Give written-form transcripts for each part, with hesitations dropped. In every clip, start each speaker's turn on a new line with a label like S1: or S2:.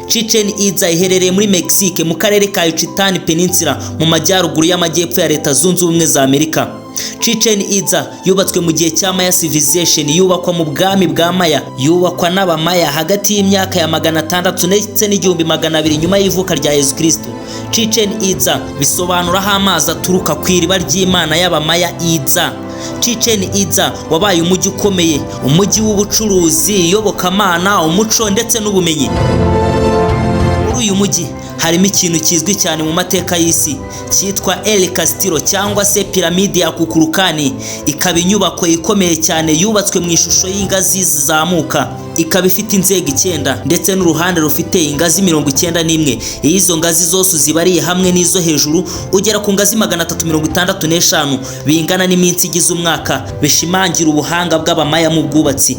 S1: Chichen Itza iherereye muri Mexique mu karere ka Yucatan Peninsula mu majyaruguru y'amajyepfo ya Leta Zunze Ubumwe za Amerika. Chichen Itza yubatswe mu gihe cya Maya Civilization, yubakwa mu bwami bwa Maya, yubakwa n'abamaya hagati y'imyaka ya 600 ndetse n'igihumbi 200 nyuma y'ivuka rya Yesu Kristo. Chichen Itza bisobanuraho amazi aturuka ku iriba ry'Imana y'abamaya Itza. Chichen Itza wabaye umujyi ukomeye, umujyi w'ubucuruzi, iyobokamana, umuco ndetse n'ubumenyi. Muri uyu mujyi harimo ikintu kizwi cyane mu mateka y'isi cyitwa El Castillo cyangwa se piramide ya Kukulukani. Ikaba inyubako ikomeye cyane yubatswe mu ishusho y'ingazi zizamuka, ikaba ifite inzego 9 ndetse n'uruhande rufite ingazi 91. Izo ngazi zose zibariye hamwe n'izo hejuru ugera ku ngazi 365 bingana n'iminsi igize umwaka, bishimangira ubuhanga bw'abamaya mu bwubatsi.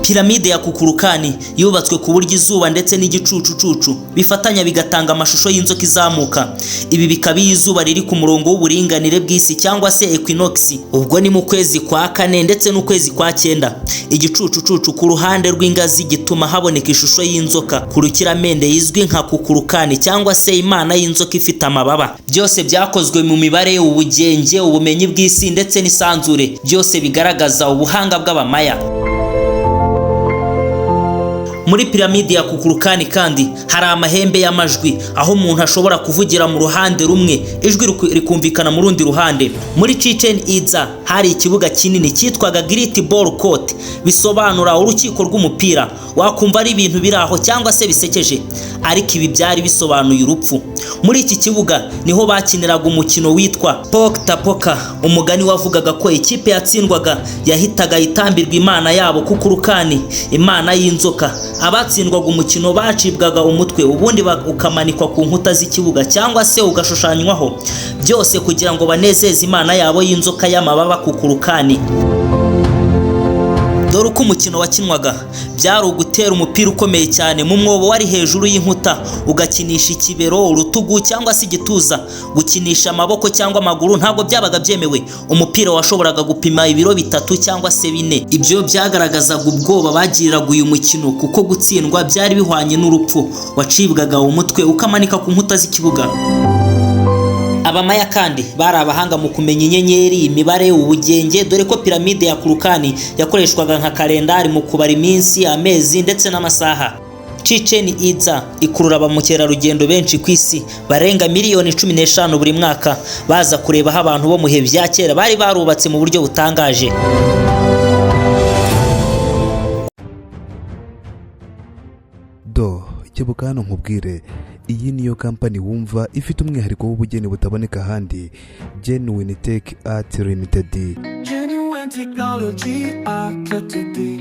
S1: Piramide ya Kukulukani yubatswe ku buryo izuba ndetse n'igicucucucu bifatanya bigatanga amashusho y'inzoka izamuka. Ibi bikaba izuba riri ku murongo w'uburinganire bw'isi cyangwa se equinox, ubwo ni mu kwezi kwa 4 ndetse n'ukwezi kwa 9. Igicucucucu ku ruhande rw'ingazi gituma haboneka ishusho y'inzoka ku rukiramende yizwi nka Kukulukani cyangwa se imana y'inzoka ifite amababa. Byose byakozwe mu mibare, ubugenge, ubumenyi bw'isi ndetse n'isanzure, byose bigaragaza ubuhanga bw'abamaya. Muri piramide ya Kukulukani kandi hari amahembe y'amajwi, aho umuntu ashobora kuvugira mu ruhande rumwe ijwi rikumvikana mu rundi ruhande. Muri Chichen Itza hari ikibuga kinini cyitwaga Great Ball Court, bisobanura urukiko rw'umupira. Wakumva ari ibintu biraho cyangwa se bisekeje, ariko ibi byari bisobanuye urupfu. Muri iki kibuga niho bakiniraga umukino witwa Pok Tapoka. Umugani wavugaga ko ikipe yatsindwaga yahitaga itambirwa imana yabo Kukulukani, imana y'inzoka. Abatsindwaga umukino bacibwaga umutwe, ubundi ukamanikwa ku nkuta z'ikibuga cyangwa se ugashushanywaho, byose kugira ngo banezeze imana yabo y'inzoka y'amababa Kukulukani. Dore uko umukino wakinwaga: byari ugutera umupira ukomeye cyane mu mwobo wari hejuru y'inkuta, ugakinisha ikibero, urutugu cyangwa se igituza. Gukinisha amaboko cyangwa amaguru ntabwo byabaga byemewe. Umupira washoboraga gupima ibiro 3 cyangwa se 4. Ibyo byagaragazaga ubwoba bagiriraga uyu mukino, kuko gutsindwa byari bihwanye n'urupfu. Wacibwaga umutwe ukamanika ku nkuta z'ikibuga. Abamaya kandi bari abahanga mu kumenya inyenyeri, imibare, ubugenge, dore ko piramide ya Kukulukani yakoreshwaga nka kalendari mu kubara iminsi, amezi ndetse n'amasaha. Chichen Itza ikurura ba mukerarugendo benshi ku isi barenga miliyoni 15 buri mwaka, baza kureba aho abantu bo mu bihe bya kera bari barubatse mu buryo butangaje.
S2: Kebuka hano nkubwire, iyi niyo company wumva ifite umwihariko w'ubugeni butaboneka ahandi, Genuine Tech Art Limited.
S3: Genuine Technology Art Limited.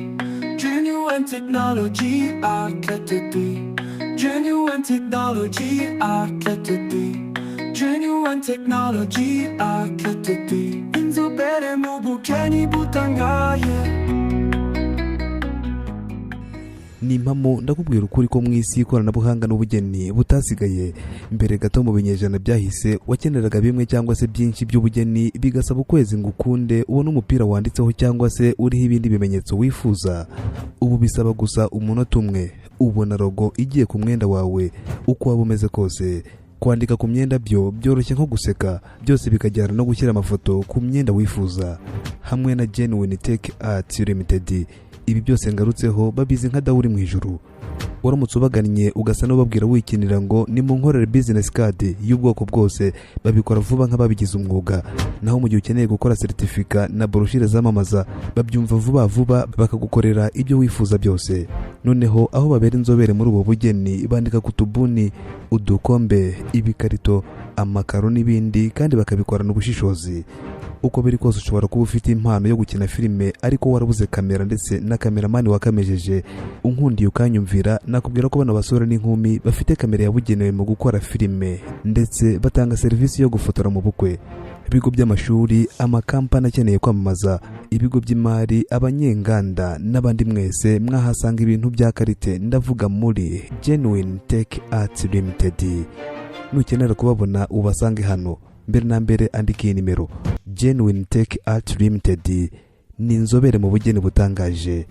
S3: Genuine Technology Art Limited. Genuine Technology Art Limited. Genuine Technology Art Limited. Inzobere mu bugeni butangaje.
S2: Ni impamo ndakubwira ukuri ko mu isi ikoranabuhanga n'ubugeni butasigaye. Mbere gato mu binyejana byahise wakeneraga bimwe cyangwa se byinshi by'ubugeni bigasaba ukwezi ngo ukunde ubone umupira wanditseho cyangwa se uriho ibindi bimenyetso wifuza. Ubu bisaba gusa umunota umwe ubona logo igiye ku mwenda wawe uko waba umeze kose. Kwandika ku myenda byo byoroshye nko guseka, byose bikajyana no gushyira amafoto ku myenda wifuza. Hamwe na Genuine Tech Art Limited ibi byose ngarutseho babizi nka dawuri mu ijuru. Uramutse ubagannye ugasa n'ubabwira wikinira ngo ni mu nkorere business card y'ubwoko bwose, babikora vuba nk'ababigize umwuga. Naho mu gihe ukeneye gukora certificate na brochure zamamaza, babyumva vuba bakagukorera ibyo wifuza byose. Noneho aho babera inzobere muri ubu bugeni, bandika ku tubuni, udukombe, ibikarito, amakaro n'ibindi, kandi bakabikorana ubushishozi. Uko biri kose ushobora kuba ufite impano yo gukina filime ariko warabuze kamera ndetse na kameramani wakamejeje, unkundiye ukanyumvira, nakubwira ko bano basore n'inkumi bafite kamera yabugenewe mu gukora filime ndetse batanga serivisi yo gufotora mu bukwe. Ibigo by'amashuri, amakampani akeneye kwamamaza, ibigo by'imari, abanyenganda n'abandi mwese mwahasanga ibintu bya karite. Ndavuga muri Genuine Tech Art Limited. Nukenera kubabona ubasange hano. Mbere na mbere andika iyi nimero: Genuine Tech Art Limited. Ni inzobere mu bugeni butangaje.